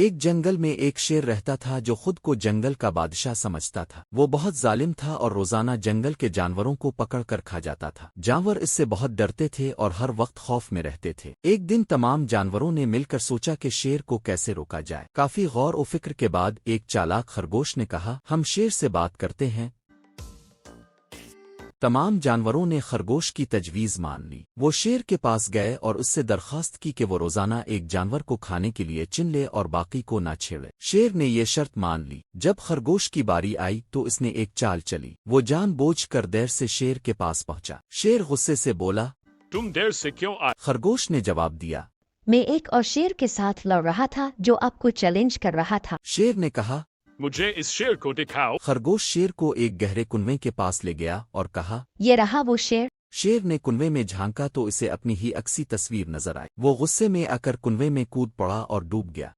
एक जंगल में एक शेर रहता था जो खुद को जंगल का बादशाह समझता था। वो बहुत जालिम था और रोजाना जंगल के जानवरों को पकड़ कर खा जाता था। जानवर इससे बहुत डरते थे और हर वक्त खौफ में रहते थे। एक दिन तमाम जानवरों ने मिलकर सोचा कि शेर को कैसे रोका जाए। काफी गौर और फिक्र के बाद एक चालाक खरगोश ने कहा, हम शेर से बात करते हैं। तमाम जानवरों ने खरगोश की तजवीज़ मान ली। वो शेर के पास गए और उससे दरख्वास्त की कि वो रोजाना एक जानवर को खाने के लिए चुन ले और बाकी को ना छेड़े। शेर ने ये शर्त मान ली। जब खरगोश की बारी आई तो इसने एक चाल चली। वो जानबूझकर देर से शेर के पास पहुंचा। शेर गुस्से से बोला, तुम देर से क्यों आए? खरगोश ने जवाब दिया, मैं एक और शेर के साथ लड़ रहा था जो आपको चैलेंज कर रहा था। शेर ने कहा, मुझे इस शेर को दिखाओ। खरगोश शेर को एक गहरे कुनवे के पास ले गया और कहा, ये रहा वो शेर। शेर ने कुनवे में झांका तो इसे अपनी ही अक्सी तस्वीर नजर आई। वो गुस्से में आकर कुनवे में कूद पड़ा और डूब गया।